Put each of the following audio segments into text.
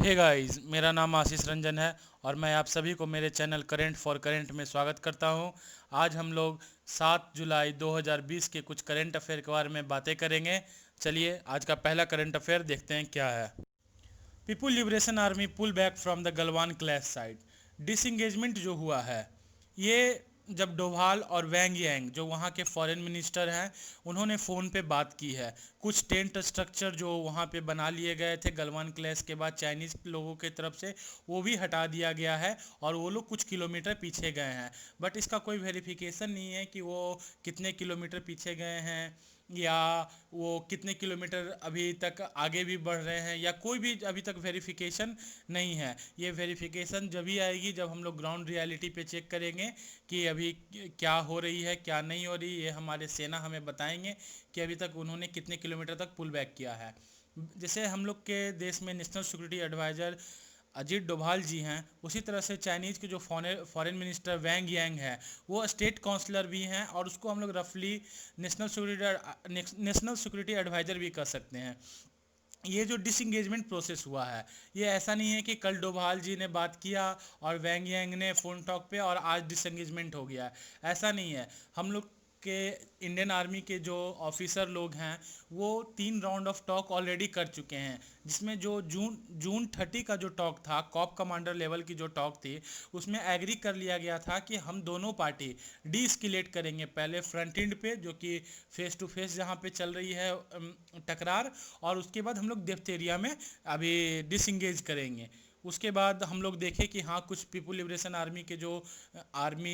Hey guys, मेरा नाम आशीष रंजन है और मैं आप सभी को मेरे चैनल करेंट फॉर करेंट में स्वागत करता हूं। आज हम लोग 7 जुलाई 2020 के कुछ करेंट अफेयर के बारे में बातें करेंगे। चलिए आज का पहला करेंट अफेयर देखते हैं क्या है। People liberation army pull back from the Galwan clash site. Disengagement जो हुआ है ये जब डोभाल और वैंग यांग जो वहाँ के फॉरेन मिनिस्टर हैं उन्होंने फ़ोन पे बात की है। कुछ टेंट स्ट्रक्चर जो वहाँ पे बना लिए गए थे गलवान क्लैश के बाद चाइनीज़ लोगों की तरफ से, वो भी हटा दिया गया है और वो लोग कुछ किलोमीटर पीछे गए हैं। बट इसका कोई वेरिफिकेशन नहीं है कि वो कितने किलोमीटर पीछे गए हैं या वो कितने किलोमीटर अभी तक आगे भी बढ़ रहे हैं, या कोई भी अभी तक वेरिफिकेशन नहीं है। ये वेरिफिकेशन जब भी आएगी जब हम लोग ग्राउंड रियलिटी पे चेक करेंगे कि अभी क्या हो रही है क्या नहीं हो रही। ये हमारे सेना हमें बताएंगे कि अभी तक उन्होंने कितने किलोमीटर तक पुल बैक किया है। जैसे हम लोग के देश में national security adviser Ajit Doval ji हैं, उसी तरह से चाइनीज़ के जो फॉरेन मिनिस्टर वैंग यांग है वो स्टेट काउंसलर भी हैं और उसको हम लोग रफली नेशनल सिक्योरिटी एडवाइज़र भी कर सकते हैं। ये जो डिसंगेजमेंट प्रोसेस हुआ है ये ऐसा नहीं है कि कल डोभाल जी ने बात किया और वैंग यांग ने फ़ोन टॉक पे और आज डिसंगेजमेंट हो गया है। ऐसा नहीं है। हम लोग के इंडियन आर्मी के जो ऑफिसर लोग हैं वो 3 राउंड ऑफ टॉक ऑलरेडी कर चुके हैं, जिसमें जो जून 30 का जो टॉक था, कॉप कमांडर लेवल की जो टॉक थी, उसमें एग्री कर लिया गया था कि हम दोनों पार्टी डी एस्केलेट करेंगे। पहले फ्रंट एंड पे जो कि फेस टू फेस जहाँ पे चल रही है टकरार, और उसके बाद हम लोग डेप्थ एरिया में अभी डिसंगेज करेंगे। उसके बाद हम लोग देखें कि हाँ कुछ पीपुल लिबरेशन आर्मी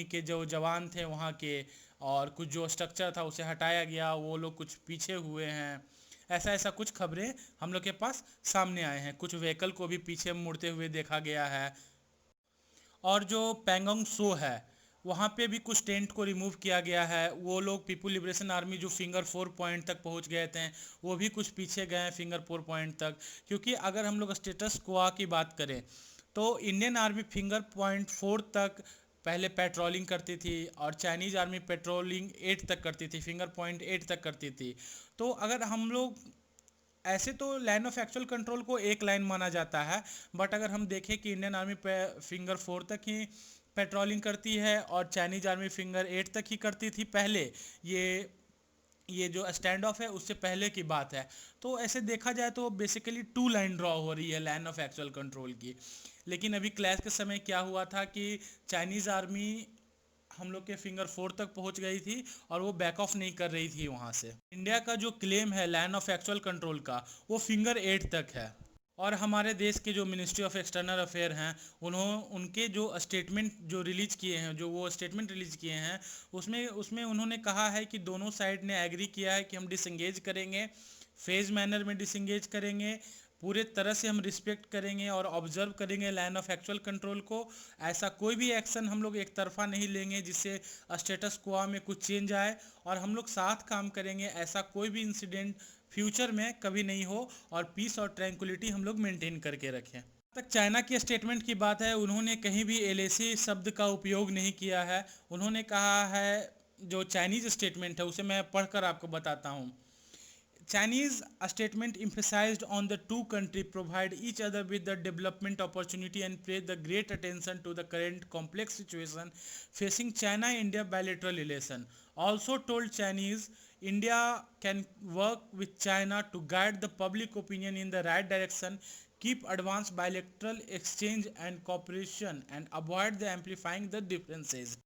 के जो जवान थे वहाँ के, और कुछ जो स्ट्रक्चर था उसे हटाया गया, वो लोग कुछ पीछे हुए हैं। ऐसा ऐसा कुछ खबरें हम लोग के पास सामने आए हैं। कुछ व्हीकल को भी पीछे मुड़ते हुए देखा गया है। और जो पैंगोंग सो है वहाँ पे भी कुछ टेंट को रिमूव किया गया है। वो लोग पीपुल लिबरेशन आर्मी जो फिंगर 4 पॉइंट तक पहुँच गए थे वो भी कुछ पीछे गए हैं फिंगर 4 पॉइंट तक। क्योंकि अगर हम लोग स्टेटस क्वा की बात करें तो इंडियन आर्मी फिंगर पॉइंट 4 तक पहले पेट्रोलिंग करती थी और चाइनीज़ आर्मी पेट्रोलिंग 8 तक करती थी, फिंगर पॉइंट 8 तक करती थी। तो अगर हम लोग ऐसे तो लाइन ऑफ एक्चुअल कंट्रोल को एक लाइन माना जाता है, बट अगर हम देखें कि इंडियन आर्मी पे फिंगर 4 तक ही पेट्रोलिंग करती है और चाइनीज आर्मी फिंगर 8 तक ही करती थी पहले, ये ये जो स्टैंड ऑफ है उससे पहले की बात है। तो ऐसे देखा जाए तो बेसिकली 2 लाइन ड्रॉ हो रही है लाइन ऑफ एक्चुअल कंट्रोल की। लेकिन अभी क्लैश के समय क्या हुआ था कि चाइनीज़ आर्मी हम लोग के फिंगर 4 तक पहुंच गई थी और वो बैक ऑफ नहीं कर रही थी वहां से। इंडिया का जो क्लेम है लाइन ऑफ एक्चुअल कंट्रोल का वो फिंगर 8 तक है। और हमारे देश के जो मिनिस्ट्री ऑफ एक्सटर्नल अफेयर हैं उनके जो स्टेटमेंट जो रिलीज किए हैं, जो वो स्टेटमेंट रिलीज किए हैं, उसमें उसमें उन्होंने कहा है कि दोनों साइड ने एग्री किया है कि हम डिसंगेज करेंगे, फेज मैनर में डिसंगेज करेंगे, पूरे तरह से हम रिस्पेक्ट करेंगे और ऑब्जर्व करेंगे लाइन ऑफ एक्चुअल कंट्रोल को। ऐसा कोई भी एक्शन हम लोग एक तरफा नहीं लेंगे जिससे स्टेटस क्वा में कुछ चेंज आए, और हम लोग साथ काम करेंगे, ऐसा कोई भी इंसिडेंट फ्यूचर में कभी नहीं हो और पीस और ट्रैंक्विलिटी हम लोग मेंटेन करके रखें। तक चाइना के स्टेटमेंट की बात है, उन्होंने कहीं भी एलएसी शब्द का उपयोग नहीं किया है। उन्होंने कहा है, जो चाइनीज स्टेटमेंट है उसे मैं पढ़कर आपको बताता हूँ। Chinese statement emphasized on the two countries provide each other with the development opportunity and pay the great attention to the current complex situation facing China-India bilateral relation. Also told Chinese, India can work with China to guide the public opinion in the right direction, keep advanced bilateral exchange and cooperation, and avoid the amplifying the differences.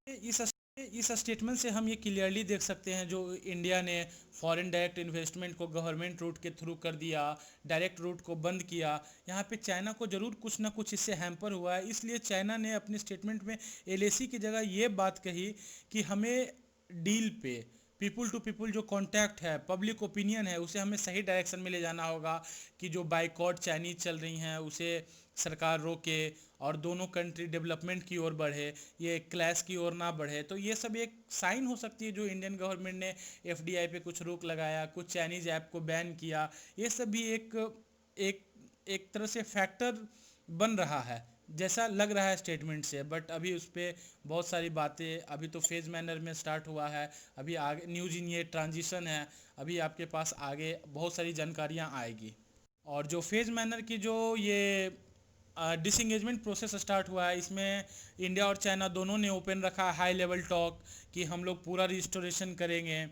इस statement से हम ये clearly देख सकते हैं जो India ने foreign direct investment को गवर्नमेंट रूट के थ्रू कर दिया, डायरेक्ट रूट को बंद किया। यहाँ पे चाइना को ज़रूर कुछ ना कुछ इससे हैम्पर हुआ है, इसलिए चाइना ने अपनी स्टेटमेंट में एलएसी की जगह ये बात कही कि हमें डील पे पीपुल टू पीपुल जो कांटेक्ट है, पब्लिक ओपिनियन है, उसे हमें सही डायरेक्शन में ले जाना होगा कि जो बाइकॉट चाइनीज चल रही हैं उसे सरकार रोके और दोनों कंट्री डेवलपमेंट की ओर बढ़े, ये क्लैश की ओर ना बढ़े। तो ये सब एक साइन हो सकती है जो इंडियन गवर्नमेंट ने एफडीआई पे कुछ रोक लगाया, कुछ चाइनीज़ ऐप को बैन किया, ये सब भी एक एक एक तरह से फैक्टर बन रहा है जैसा लग रहा है स्टेटमेंट से। बट अभी उस पर बहुत सारी बातें, अभी तो फेज मैनर में स्टार्ट हुआ है, अभी आगे न्यूज इन ये ट्रांजिशन है, अभी आपके पास आगे बहुत सारी जानकारियाँ आएगी। और जो फेज मैनर की जो ये डिसंगेजमेंट प्रोसेस स्टार्ट हुआ है। इसमें इंडिया और चाइना दोनों ने ओपन रखा हाई लेवल टॉक कि हम लोग पूरा रिस्टोरेशन करेंगे।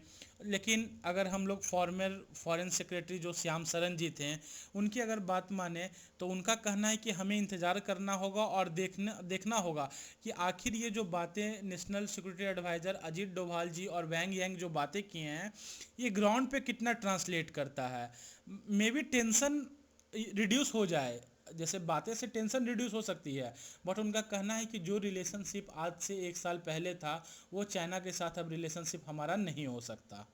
लेकिन अगर हम लोग फॉर्मर फॉरेन सेक्रेटरी जो श्याम सरन जी थे, उनकी अगर बात माने तो उनका कहना है कि हमें इंतज़ार करना होगा और देखना होगा कि आखिर ये जो बातें national security adviser Ajit Doval ji और वैंग यांग जो बातें किए हैं, ये ग्राउंड पे कितना ट्रांसलेट करता है। मे बी टेंशन रिड्यूस हो जाए, जैसे बातें से टेंशन रिड्यूस हो सकती है, बट उनका कहना है कि जो रिलेशनशिप आज से 1 साल पहले था वो चाइना के साथ अब रिलेशनशिप हमारा नहीं हो सकता।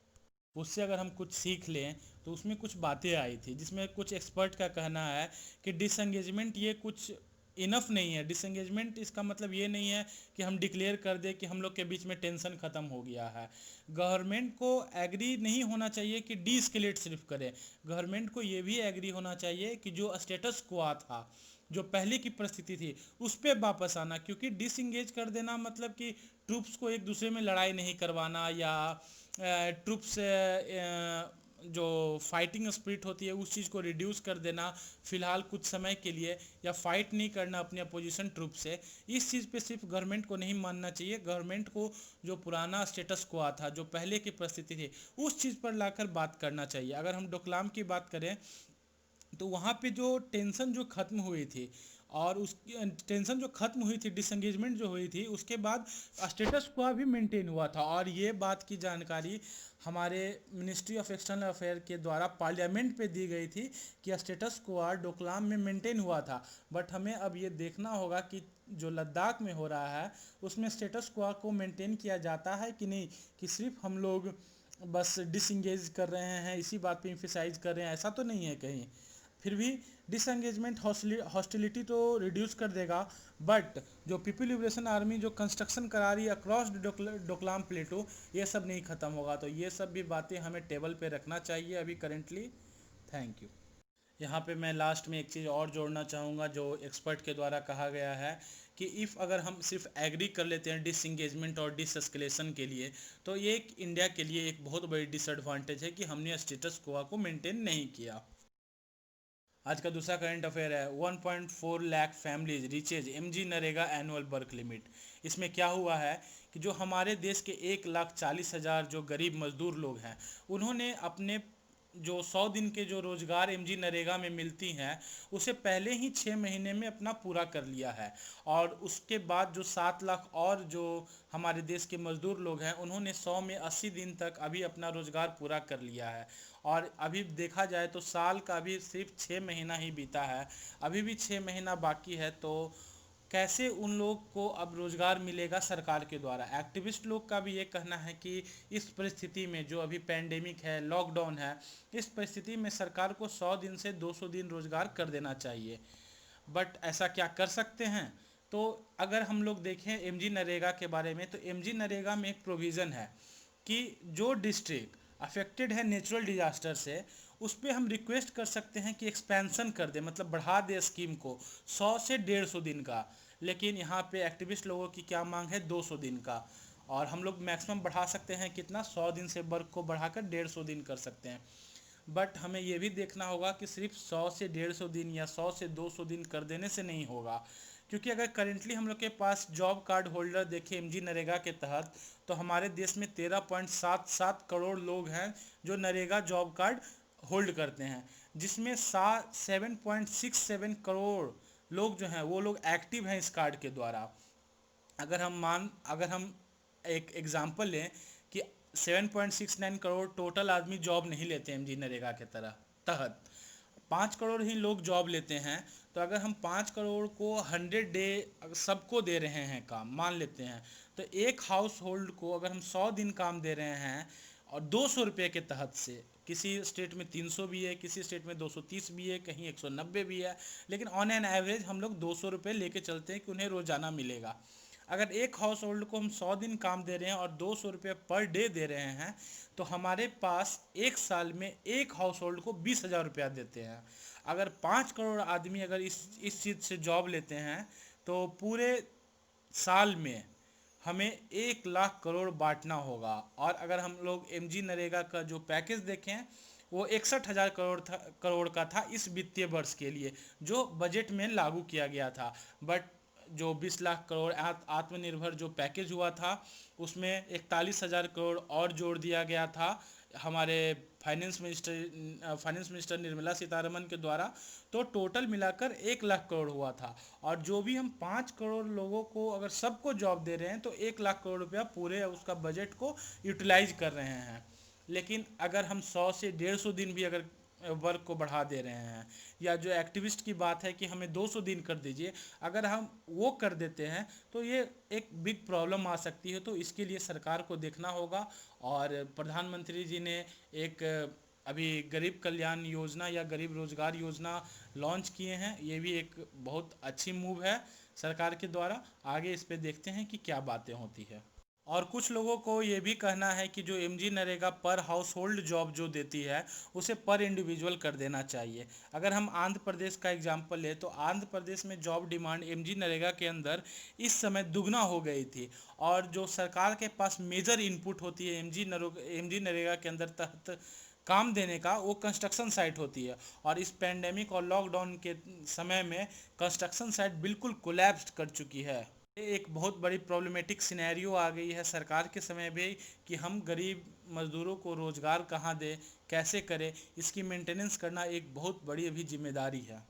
उससे अगर हम कुछ सीख लें तो उसमें कुछ बातें आई थी जिसमें कुछ एक्सपर्ट का कहना है कि डिसंगेजमेंट ये कुछ इनफ नहीं है। डिसंगेजमेंट इसका मतलब ये नहीं है कि हम डिक्लेयर कर दें कि हम लोग के बीच में टेंशन ख़त्म हो गया है। गवर्नमेंट को एग्री नहीं होना चाहिए कि डी एस्केलेट सिर्फ करे, गवर्नमेंट को ये भी एग्री होना चाहिए कि जो स्टेटस क्वा था, जो पहले की परिस्थिति थी, उस पर वापस आना। क्योंकि डिसंगेज कर देना मतलब कि ट्रूप्स को एक दूसरे में लड़ाई नहीं करवाना, या ट्रूप्स जो फाइटिंग स्पिरिट होती है उस चीज़ को रिड्यूस कर देना फिलहाल कुछ समय के लिए, या फाइट नहीं करना अपने अपोजिशन ट्रूप से। इस चीज़ पे सिर्फ गवर्नमेंट को नहीं मानना चाहिए, गवर्नमेंट को जो पुराना स्टेटस क्वा था, जो पहले की परिस्थिति थी, उस चीज़ पर लाकर बात करना चाहिए। अगर हम डोकलाम की बात करें तो वहाँ पे जो टेंशन जो ख़त्म हुई थी, और उस टेंशन जो ख़त्म हुई थी, डिसंगेजमेंट जो हुई थी, उसके बाद स्टेटस क्वा भी मेंटेन हुआ था। और ये बात की जानकारी हमारे मिनिस्ट्री ऑफ एक्सटर्नल अफेयर के द्वारा पार्लियामेंट पे दी गई थी कि स्टेटस क्वा डोकलाम में मेंटेन हुआ था। बट हमें अब ये देखना होगा कि जो लद्दाख में हो रहा है उसमें स्टेटस क्वा को मेंटेन किया जाता है कि नहीं, कि सिर्फ हम लोग बस डिसंगेज कर रहे हैं, इसी बात पे इम्फेसाइज कर रहे हैं, ऐसा तो नहीं है कहीं। फिर भी डिसंगेजमेंट हॉस्टिलिटी तो रिड्यूस कर देगा, बट जो पीपल लिबरेशन आर्मी जो कंस्ट्रक्शन करा रही है अक्रॉस डोकलाम प्लेटो, ये सब नहीं ख़त्म होगा। तो ये सब भी बातें हमें टेबल पे रखना चाहिए अभी करेंटली। Thank you. यहाँ पे मैं लास्ट में एक चीज़ और जोड़ना चाहूँगा जो एक्सपर्ट के द्वारा कहा गया है कि इफ़ अगर हम सिर्फ एग्री कर लेते हैं डिसंगेजमेंट और डिसएस्केलेशन के लिए, तो ये एक इंडिया के लिए एक बहुत बड़ी डिसएडवांटेज है कि हमने स्टेटस क्वा को मेंटेन नहीं किया। आज का दूसरा करंट अफेयर है 1.4 lakh families reaches MG NREGA annual work limit. इसमें क्या हुआ है कि जो हमारे देश के 1,40,000 जो गरीब मजदूर लोग हैं, उन्होंने अपने जो 100 दिन के जो रोजगार एमजी नरेगा में मिलती हैं उसे पहले ही 6 महीने में अपना पूरा कर लिया है। और उसके बाद जो 7 लाख और जो हमारे देश के मजदूर लोग हैं, उन्होंने 100 में 80 दिन तक अभी अपना रोजगार पूरा कर लिया है। और अभी देखा जाए तो साल का अभी सिर्फ 6 महीना ही बीता है, अभी भी 6 महीना बाकी है। तो कैसे उन लोग को अब रोज़गार मिलेगा सरकार के द्वारा? एक्टिविस्ट लोग का भी ये कहना है कि इस परिस्थिति में जो अभी पैंडेमिक है, लॉकडाउन है, इस परिस्थिति में सरकार को 100 दिन से 200 दिन रोज़गार कर देना चाहिए। बट ऐसा क्या कर सकते हैं? तो अगर हम लोग देखें एमजी नरेगा के बारे में, तो एमजी नरेगा में एक प्रोविज़न है कि जो डिस्ट्रिक्ट अफेक्टेड है नेचुरल डिजास्टर से, उस पर हम रिक्वेस्ट कर सकते हैं कि एक्सपेंशन कर दे, मतलब बढ़ा दे स्कीम को 100 से 150 दिन का। लेकिन यहाँ पे एक्टिविस्ट लोगों की क्या मांग है? 200 दिन का। और हम लोग मैक्सिमम बढ़ा सकते हैं कितना? 100 दिन से वर्क को बढ़ाकर 150 दिन कर सकते हैं। बट हमें ये भी देखना होगा कि सिर्फ 100 से 150 दिन या 100 से 200 दिन कर देने से नहीं होगा। क्योंकि अगर करेंटली हम लोग के पास जॉब कार्ड होल्डर देखें एमजी नरेगा के तहत, तो हमारे देश में 13.77 करोड़ लोग हैं जो नरेगा जॉब कार्ड होल्ड करते हैं, जिसमें 7.67 करोड़ लोग जो हैं वो लोग एक्टिव हैं इस कार्ड के द्वारा। अगर हम एक एग्जांपल लें कि 7.69 करोड़ टोटल आदमी जॉब नहीं लेते हैं एमजी नरेगा के तहत, 5 करोड़ ही लोग जॉब लेते हैं। तो अगर हम 5 करोड़ को 100 डे सबको दे रहे हैं काम, मान लेते हैं, तो एक हाउस होल्ड को अगर हम 100 दिन काम दे रहे हैं और 200 रुपये के तहत से, किसी स्टेट में 300 भी है, किसी स्टेट में 230 भी है, कहीं 190 भी है, लेकिन ऑन एन एवरेज हम लोग 200 रुपये लेके चलते हैं कि उन्हें रोज़ाना मिलेगा। अगर एक हाउस होल्ड को हम 100 दिन काम दे रहे हैं और 200 रुपये पर डे दे रहे हैं, तो हमारे पास एक साल में एक हाउस होल्ड को 20,000 रुपया देते हैं। अगर 5 करोड़ आदमी अगर इस चीज़ से जॉब लेते हैं, तो पूरे साल में हमें 1 लाख करोड़ बांटना होगा। और अगर हम लोग एमजी नरेगा का जो पैकेज देखें, वो 61,000 करोड़ का था इस वित्तीय वर्ष के लिए, जो बजट में लागू किया गया था। बट जो 20 लाख करोड़ आत्मनिर्भर जो पैकेज हुआ था, उसमें 41,000 करोड़ और जोड़ दिया गया था हमारे फाइनेंस मिनिस्टर निर्मला सीतारमन के द्वारा। तो टोटल मिलाकर 1 लाख करोड़ हुआ था। और जो भी हम 5 करोड़ लोगों को अगर सबको जॉब दे रहे हैं तो 1 लाख करोड़ रुपया पूरे उसका बजट को यूटिलाइज कर रहे हैं। लेकिन अगर हम 100 से 150 दिन भी अगर वर्क को बढ़ा दे रहे हैं, या जो एक्टिविस्ट की बात है कि हमें 200 दिन कर दीजिए, अगर हम वो कर देते हैं तो ये एक बिग प्रॉब्लम आ सकती है। तो इसके लिए सरकार को देखना होगा। और प्रधानमंत्री जी ने एक अभी गरीब कल्याण योजना या गरीब रोजगार योजना लॉन्च किए हैं। ये भी एक बहुत अच्छी मूव है सरकार के द्वारा। आगे इस पे देखते हैं कि क्या बातें होती है। और कुछ लोगों को ये भी कहना है कि जो एमजी नरेगा पर हाउस होल्ड जॉब जो देती है, उसे पर इंडिविजुअल कर देना चाहिए। अगर हम आंध्र प्रदेश का एग्जांपल ले तो आंध्र प्रदेश में जॉब डिमांड एमजी नरेगा के अंदर इस समय दुगना हो गई थी। और जो सरकार के पास मेजर इनपुट होती है एमजी नरेगा के अंदर तहत काम देने का, वो कंस्ट्रक्शन साइट होती है। और इस पेंडेमिक और लॉकडाउन के समय में कंस्ट्रक्शन साइट बिल्कुल कोलैप्स कर चुकी है। ये एक बहुत बड़ी प्रॉब्लमेटिक सिनेरियो आ गई है सरकार के समय भी, कि हम गरीब मजदूरों को रोज़गार कहाँ दें, कैसे करें। इसकी मेंटेनेंस करना एक बहुत बड़ी अभी जिम्मेदारी है।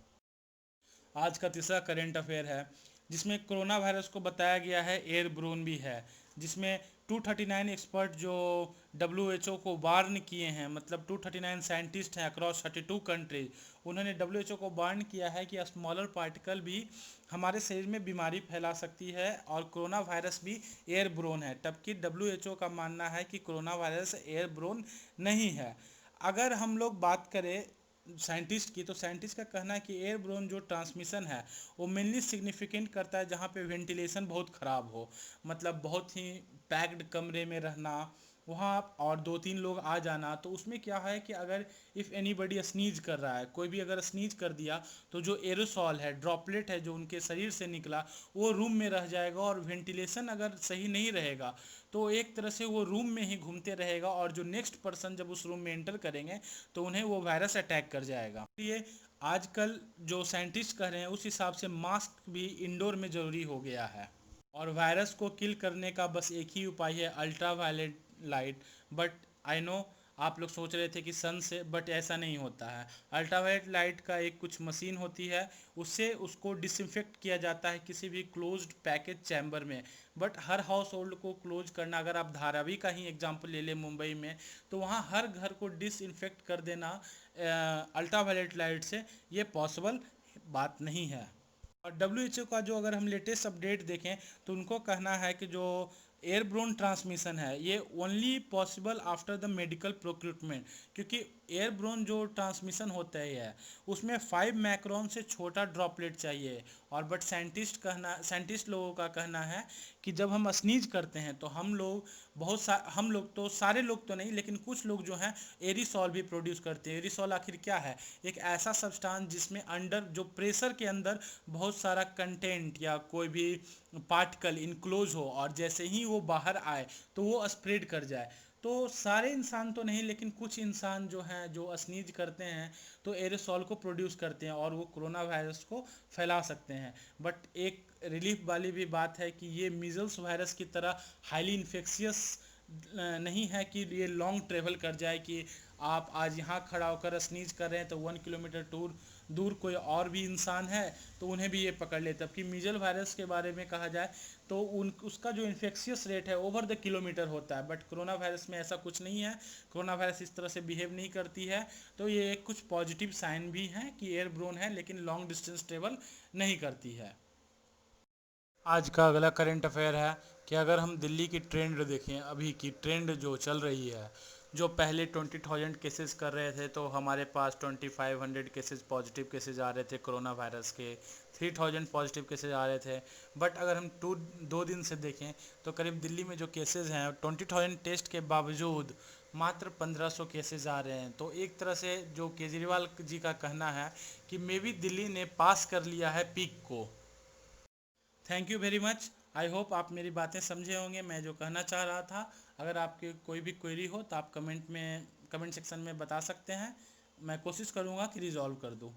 आज का तीसरा करेंट अफेयर है, जिसमें कोरोना वायरस को बताया गया है एयरब्रोन भी है। जिसमें 239 एक्सपर्ट जो WHO को वार्न किए हैं, मतलब 239 साइंटिस्ट हैं अक्रॉस 32 कंट्रीज, उन्होंने WHO को वार्न किया है कि स्मॉलर पार्टिकल भी हमारे शरीर में बीमारी फैला सकती है और कोरोना वायरस भी एयरब्रोन है। जबकि WHO का मानना है कि कोरोना वायरस एयरब्रोन नहीं है। अगर हम लोग बात करें साइंटिस्ट की, तो साइंटिस्ट का कहना है कि एयरब्रोन जो ट्रांसमिशन है वो मेनली सिग्निफिकेंट करता है जहाँ पे वेंटिलेशन बहुत ख़राब हो, मतलब बहुत ही पैक्ड कमरे में रहना वहाँ, और 2-3 लोग आ जाना। तो उसमें क्या है कि अगर इफ़ एनीबडी स्नीज कर रहा है, कोई भी अगर स्नीज कर दिया, तो जो एरोसॉल है, ड्रॉपलेट है जो उनके शरीर से निकला, वो रूम में रह जाएगा। और वेंटिलेशन अगर सही नहीं रहेगा तो एक तरह से वो रूम में ही घूमते रहेगा, और जो नेक्स्ट पर्सन जब उस रूम में एंटर करेंगे तो उन्हें वो वायरस अटैक कर जाएगा। इसलिए आजकल जो साइंटिस्ट कह रहे हैं उस हिसाब से मास्क भी इंडोर में ज़रूरी हो गया है। और वायरस को किल करने का बस एक ही उपाय है, ultra violet light. But I know आप लोग सोच रहे थे कि सन से, बट ऐसा नहीं होता है। अल्ट्रावायलेट लाइट का एक कुछ मशीन होती है, उससे उसको डिसइंफेक्ट किया जाता है किसी भी क्लोज्ड पैकेज चैम्बर में। बट हर हाउस होल्ड को क्लोज करना, अगर आप धारावी का ही एग्जांपल ले लें मुंबई में, तो वहाँ हर घर को डिसइंफेक्ट कर देना अल्ट्रावायलेट लाइट से ये पॉसिबल बात नहीं है। और WHO का जो अगर हम लेटेस्ट अपडेट देखें तो उनको कहना है कि जो एयरब्रोन ट्रांसमिशन है ये only possible after the medical procurement, क्योंकि एयरब्रोन जो ट्रांसमिशन होता है उसमें 5 मैक्रोन से छोटा ड्रॉपलेट चाहिए। और बट साइंटिस्ट लोगों का कहना है कि जब हम स्नीज करते हैं तो हम लोग तो सारे लोग तो नहीं, लेकिन कुछ लोग जो हैं एरिसॉल भी प्रोड्यूस करते हैं। एरिसॉल आखिर क्या है? एक ऐसा सब्सटेंस जिसमें अंडर जो प्रेशर के अंदर बहुत सारा कंटेंट या कोई भी पार्टिकल इनक्लोज हो, और जैसे ही वो बाहर आए तो वो स्प्रेड कर जाए। तो सारे इंसान तो नहीं, लेकिन कुछ इंसान जो हैं जो स्नीज करते हैं तो एरोसॉल को प्रोड्यूस करते हैं और वो कोरोना वायरस को फैला सकते हैं। बट एक रिलीफ वाली भी बात है कि ये मीजल्स वायरस की तरह हाईली इन्फेक्शियस नहीं है कि ये लॉन्ग ट्रेवल कर जाए, कि आप आज यहाँ खड़ा होकर स्नीज कर रहे हैं तो 1 किलोमीटर दूर कोई और भी इंसान है तो उन्हें भी ये पकड़ ले। तबकि मीजल वायरस के बारे में कहा जाए तो उसका जो इन्फेक्शियस रेट है ओवर द किलोमीटर होता है, बट कोरोना वायरस में ऐसा कुछ नहीं है। कोरोना वायरस इस तरह से बिहेव नहीं करती है। तो ये कुछ पॉजिटिव साइन भी हैं कि एयरब्रोन है लेकिन लॉन्ग डिस्टेंस ट्रेवल नहीं करती है। आज का अगला करंट अफेयर है कि अगर हम दिल्ली की ट्रेंड देखें, अभी की ट्रेंड जो चल रही है, जो पहले 20,000 केसेस कर रहे थे तो हमारे पास 2500 केसेस पॉजिटिव केसेस आ रहे थे कोरोना वायरस के, 3000 पॉजिटिव केसेस आ रहे थे। बट अगर हम 2 दिन से देखें तो करीब दिल्ली में जो केसेस हैं 20,000 टेस्ट के बावजूद मात्र 1500 केसेस आ रहे हैं। तो एक तरह से जो केजरीवाल जी का कहना है कि मे बी दिल्ली ने पास कर लिया है पीक को। Thank you very much. I hope आप मेरी बातें समझे होंगे, मैं जो कहना चाह रहा था। अगर आपके कोई भी क्वेरी हो तो आप कमेंट में कमेंट सेक्शन में बता सकते हैं। मैं कोशिश करूँगा कि रिज़ॉल्व कर दूँ।